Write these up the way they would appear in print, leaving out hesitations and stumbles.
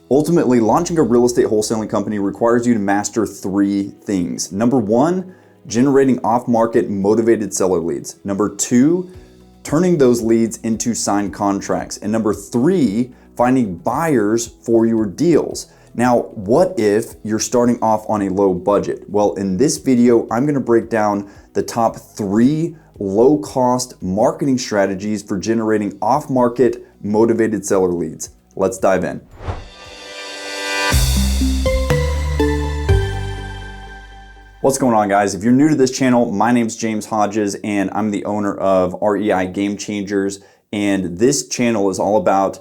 Ultimately, launching a real estate wholesaling company requires you to master three things. Number one, generating off-market motivated seller leads. Number two, turning those leads into signed contracts. And number three, finding buyers for your deals. Now, what if you're starting off on a low budget? Well, in this video, I'm gonna break down the top 3 low-cost marketing strategies for generating off-market motivated seller leads. Let's dive in. What's going on, guys? If you're new to this channel, my name's James Hodges and I'm the owner of REI Game Changers. And this channel is all about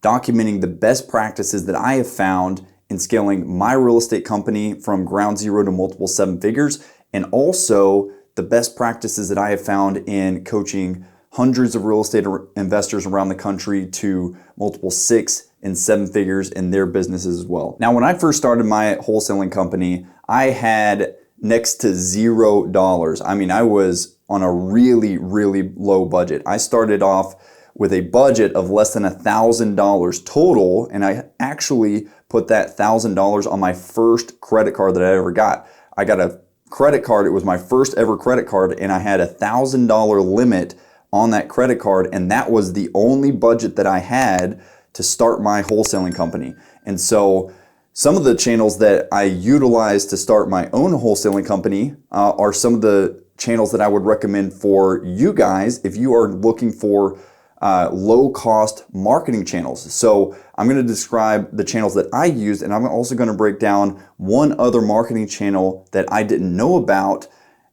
documenting the best practices that I have found in scaling my real estate company from ground zero to multiple 7 figures, and also the best practices that I have found in coaching hundreds of real estate investors around the country to multiple 6 and 7 figures in their businesses as well. Now, when I first started my wholesaling company, I had next to $0. I mean, I was on a really low budget. I started off with a budget of less than $1,000 total, and I actually put that $1,000 on my first credit card that I ever got. I got a credit card, it was my first ever credit card, and I had a $1,000 limit on that credit card, and that was the only budget that I had to start my wholesaling company. And so some of the channels that I utilize to start my own wholesaling company are some of the channels that I would recommend for you guys if you are looking for low-cost marketing channels. So I'm going to describe the channels that I used, and I'm also going to break down one other marketing channel that I didn't know about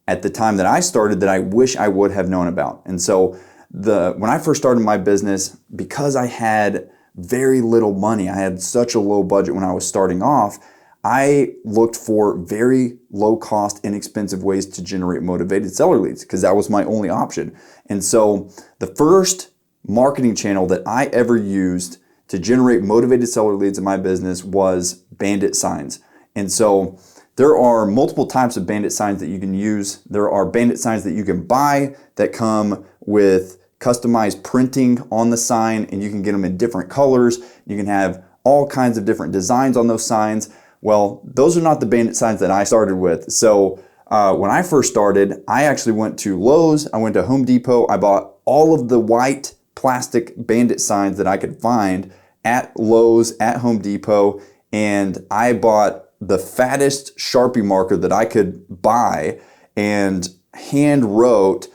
at the time that I started that I wish I would have known about. And so when I first started my business, because I had very little money, I had such a low budget when I was starting off, I looked for very low cost, inexpensive ways to generate motivated seller leads because that was my only option. And so the first marketing channel that I ever used to generate motivated seller leads in my business was Bandit Signs. And so there are multiple types of Bandit Signs that you can use. There are Bandit Signs that you can buy that come with customized printing on the sign, and you can get them in different colors. You can have all kinds of different designs on those signs. Well, those are not the Bandit Signs that I started with. So when I first started, I actually went to Lowe's, I went to Home Depot, I bought all of the white plastic Bandit Signs that I could find at Lowe's, at Home Depot, and I bought the fattest Sharpie marker that I could buy and hand wrote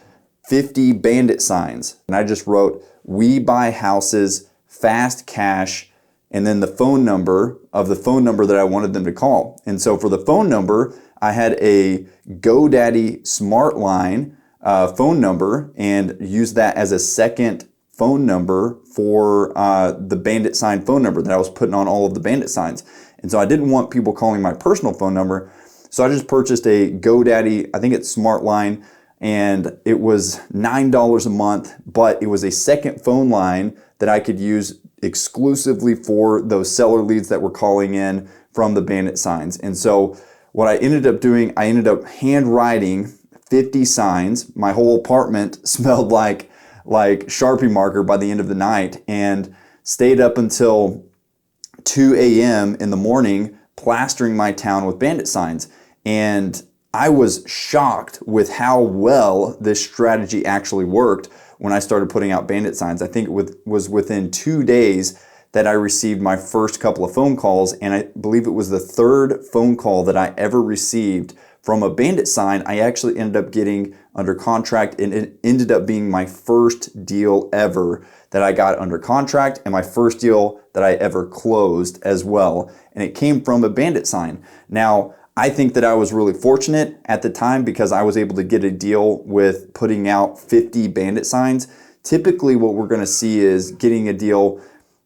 50 Bandit Signs. And I just wrote, "We buy houses, fast cash," and then the phone number of the phone number that I wanted them to call. And so for the phone number, I had a GoDaddy SmartLine phone number and used that as a second phone number for the Bandit Sign phone number that I was putting on all of the Bandit Signs. And so I didn't want people calling my personal phone number, so I just purchased a GoDaddy, I think it's SmartLine, and it was $9 a month, but it was a second phone line that I could use exclusively for those seller leads that were calling in from the Bandit Signs. And so what I ended up doing, I ended up handwriting 50 signs. My whole apartment smelled like Sharpie marker by the end of the night, and stayed up until 2 a.m. in the morning plastering my town with Bandit Signs. And I was shocked with how well this strategy actually worked when I started putting out Bandit Signs. I think it was within 2 days that I received my first couple of phone calls, and I believe it was the 3rd phone call that I ever received from a Bandit Sign. I actually ended up getting under contract, and it ended up being my first deal ever that I got under contract, and my first deal that I ever closed as well. And it came from a Bandit Sign. Now, I think that I was really fortunate at the time because I was able to get a deal with putting out 50 Bandit Signs. Typically what we're gonna see is getting a deal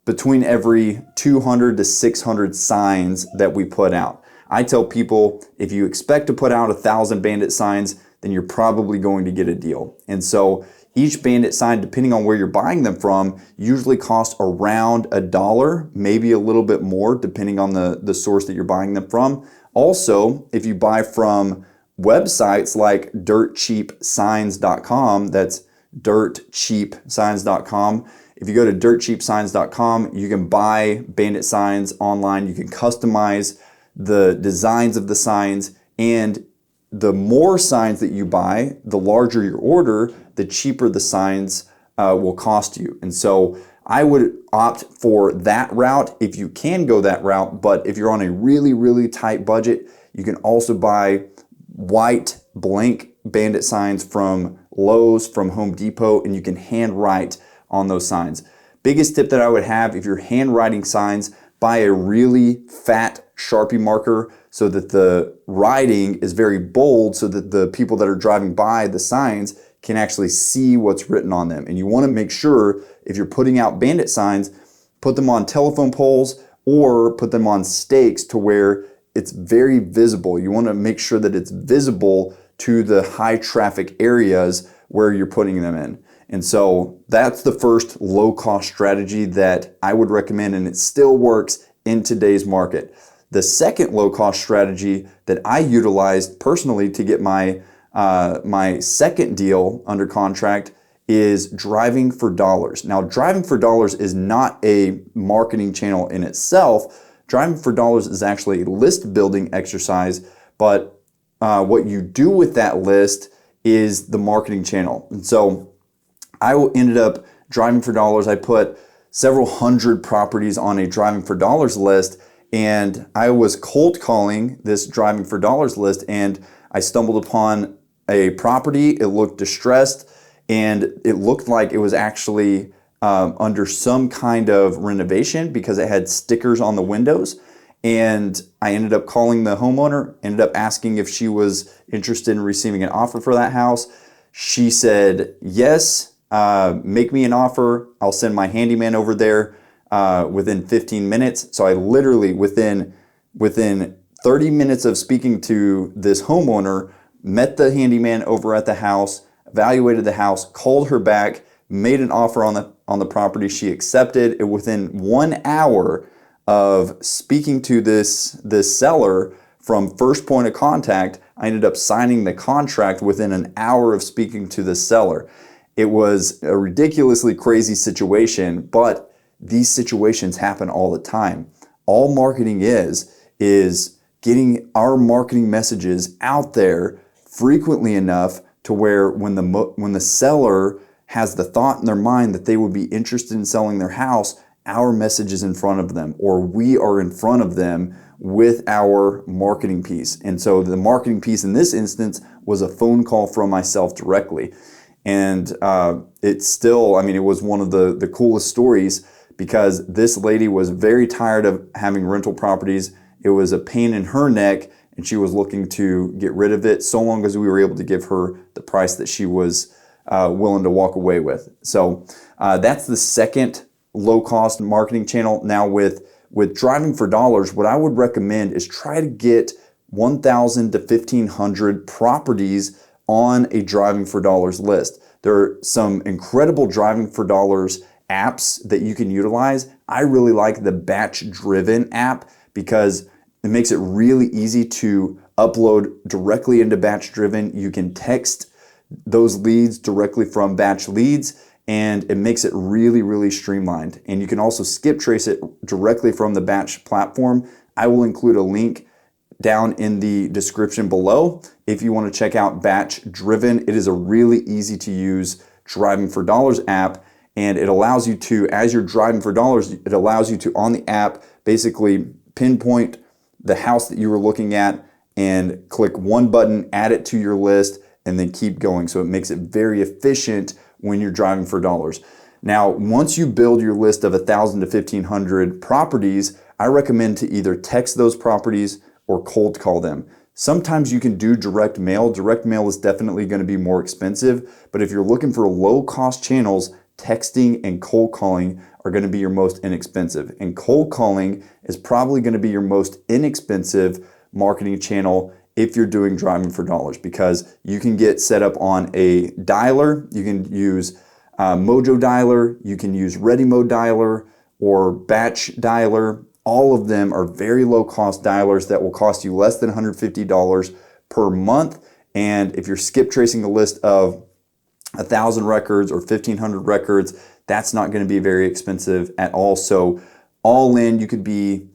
between every 200 to 600 signs that we put out. I tell people, if you expect to put out 1,000 Bandit Signs, then you're probably going to get a deal. And so each Bandit Sign, depending on where you're buying them from, usually costs around $1, maybe a little bit more depending on the source that you're buying them from. Also, if you buy from websites like dirtcheapsigns.com, that's dirtcheapsigns.com, If you go to dirtcheapsigns.com, you can buy Bandit Signs online. You can customize the designs of the signs, and the more signs that you buy, the larger your order, the cheaper the signs will cost you. And so I would opt for that route if you can go that route. But if you're on a really, really tight budget, you can also buy white blank Bandit signs from Lowe's, from Home Depot, and you can hand write on those signs. Biggest tip that I would have, if you're handwriting signs, buy a really fat Sharpie marker so that the writing is very bold, so that the people that are driving by the signs can actually see what's written on them. And you want to make sure, if you're putting out Bandit signs, put them on telephone poles or put them on stakes to where it's very visible. You want to make sure that it's visible to the high traffic areas where you're putting them in. And so that's the first low cost strategy that I would recommend, and it still works in today's market. The second low cost strategy that I utilized personally to get my second deal under contract is driving for dollars. Now, driving for dollars is not a marketing channel in itself. Driving for dollars is actually a list building exercise, but what you do with that list is the marketing channel. And so I ended up driving for dollars. I put several hundred properties on a driving for dollars list, and I was cold calling this driving for dollars list, and I stumbled upon a property. It looked distressed, and it looked like it was actually under some kind of renovation because it had stickers on the windows. And I ended up calling the homeowner, ended up asking if she was interested in receiving an offer for that house. She said, yes, make me an offer. I'll send my handyman over there within 15 minutes. So I literally, within 30 minutes of speaking to this homeowner, met the handyman over at the house, evaluated the house, called her back, made an offer on the property. She accepted. And within 1 hour of speaking to this seller, from first point of contact, I ended up signing the contract within an hour of speaking to the seller. It was a ridiculously crazy situation, but these situations happen all the time. All marketing is getting our marketing messages out there frequently enough to where when the seller has the thought in their mind that they would be interested in selling their house, our message is in front of them, or we are in front of them with our marketing piece. And so the marketing piece in this instance was a phone call from myself directly. And it's still, it was one of the coolest stories, because this lady was very tired of having rental properties. It was a pain in her neck, and she was looking to get rid of it, so long as we were able to give her the price that she was willing to walk away with. So that's the second low-cost marketing channel. Now with driving for dollars, what I would recommend is try to get 1,000 to 1,500 properties on a driving for dollars list. There are some incredible driving for dollars apps that you can utilize. I really like the Batch Driven app because it makes it really easy to upload directly into Batch Driven. You can text those leads directly from Batch Leads, and it makes it really, really streamlined. And you can also skip trace it directly from the Batch platform. I will include a link down in the description below if you want to check out Batch Driven. It is a really easy to use driving for dollars app, and it allows you to, as you're driving for dollars, it allows you to, on the app, basically pinpoint the house that you were looking at and click one button, add it to your list, and then keep going. So it makes it very efficient when you're driving for dollars. Now, once you build your list of 1,000 to 1,500 properties, I recommend to either text those properties or cold call them. Sometimes you can do direct mail. Direct mail is definitely going to be more expensive, but if you're looking for low cost channels, texting and cold calling are going to be your most inexpensive. And cold calling is probably going to be your most inexpensive marketing channel if you're doing driving for dollars, because you can get set up on a dialer. You can use Mojo Dialer, you can use Ready Mode Dialer or Batch Dialer. All of them are very low cost dialers that will cost you less than $150 per month. And if you're skip tracing a list of 1,000 records or 1,500 records, that's not going to be very expensive at all. So all in, you could be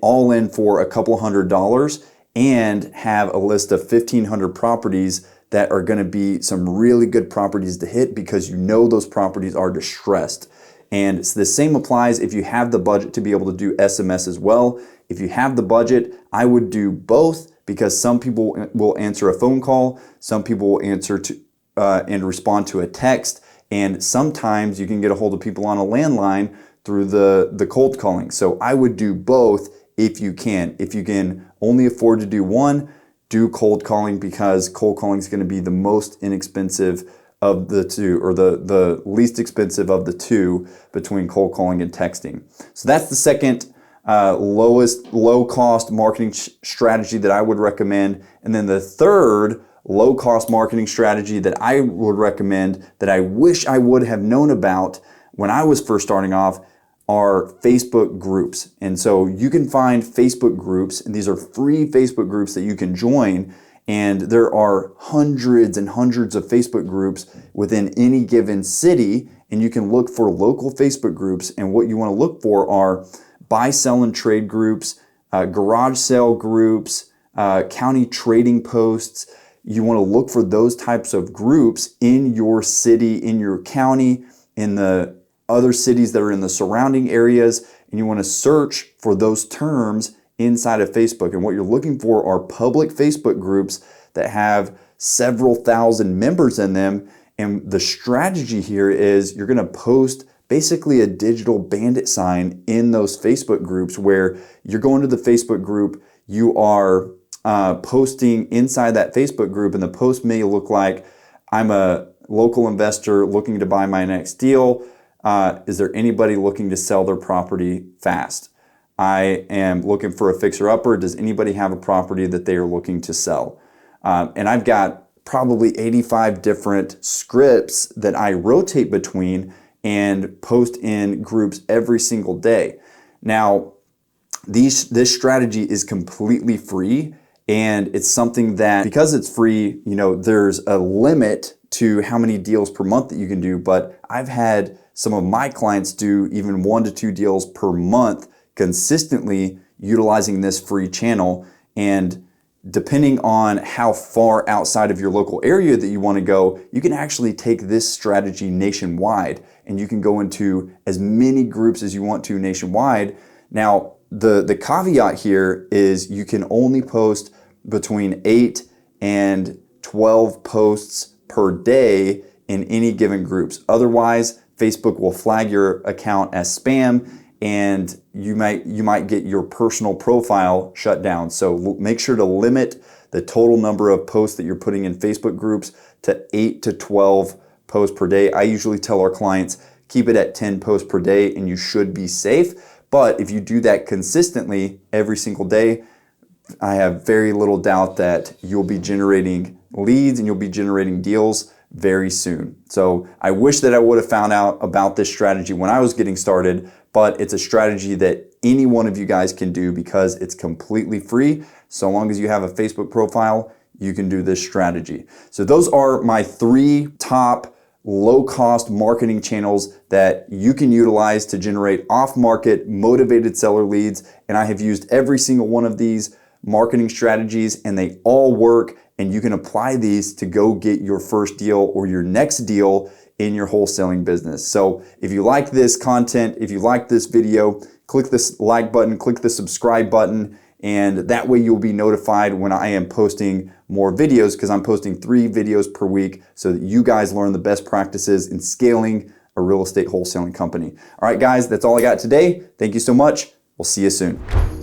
all in for a couple $100 and have a list of 1,500 properties that are going to be some really good properties to hit because you know those properties are distressed. And the same applies if you have the budget to be able to do SMS as well. If you have the budget, I would do both because some people will answer a phone call, some people will answer to and respond to a text, and sometimes you can get a hold of people on a landline through the cold calling. So I would do both if you can. If you can only afford to do one, do cold calling because cold calling is going to be the most inexpensive of the two, or the least expensive of the two between cold calling and texting. So that's the second low cost marketing strategy that I would recommend. And then the third low cost marketing strategy that I would recommend that I wish I would have known about when I was first starting off are Facebook groups. And so you can find Facebook groups, and these are free Facebook groups that you can join. And there are hundreds and hundreds of Facebook groups within any given city. And you can look for local Facebook groups. And what you want to look for are buy, sell, and trade groups, garage sale groups, county trading posts. You want to look for those types of groups in your city, in your county, in the other cities that are in the surrounding areas, and you want to search for those terms inside of Facebook. And what you're looking for are public Facebook groups that have several thousand members in them. And the strategy here is you're going to post basically a digital bandit sign in those Facebook groups where you're going to the Facebook group, you are posting inside that Facebook group, and the post may look like, I'm a local investor looking to buy my next deal. Is there anybody looking to sell their property fast? I am looking for a fixer-upper. Does anybody have a property that they are looking to sell? And I've got probably 85 different scripts that I rotate between and post in groups every single day. Now, this strategy is completely free, and it's something that, because it's free, there's a limit to how many deals per month that you can do, but I've had some of my clients do even 1 to 2 deals per month consistently utilizing this free channel. And depending on how far outside of your local area that you want to go, you can actually take this strategy nationwide, and you can go into as many groups as you want to nationwide. Now, the caveat here is you can only post between 8 and 12 posts per day in any given groups. Otherwise, Facebook will flag your account as spam, and you might get your personal profile shut down. So make sure to limit the total number of posts that you're putting in Facebook groups to 8 to 12 posts per day. I usually tell our clients, keep it at 10 posts per day and you should be safe. But if you do that consistently every single day, I have very little doubt that you'll be generating leads and you'll be generating deals very soon. So I wish that I would have found out about this strategy when I was getting started, but it's a strategy that any one of you guys can do because it's completely free. So long as you have a Facebook profile, you can do this strategy. So those are my 3 top low-cost marketing channels that you can utilize to generate off-market motivated seller leads. And I have used every single one of these marketing strategies, and they all work. And you can apply these to go get your first deal or your next deal in your wholesaling business. So if you like this content, if you like this video, click this like button, click the subscribe button, and that way you'll be notified when I am posting more videos, because I'm posting 3 videos per week so that you guys learn the best practices in scaling a real estate wholesaling company. All right, guys, that's all I got today. Thank you so much. We'll see you soon.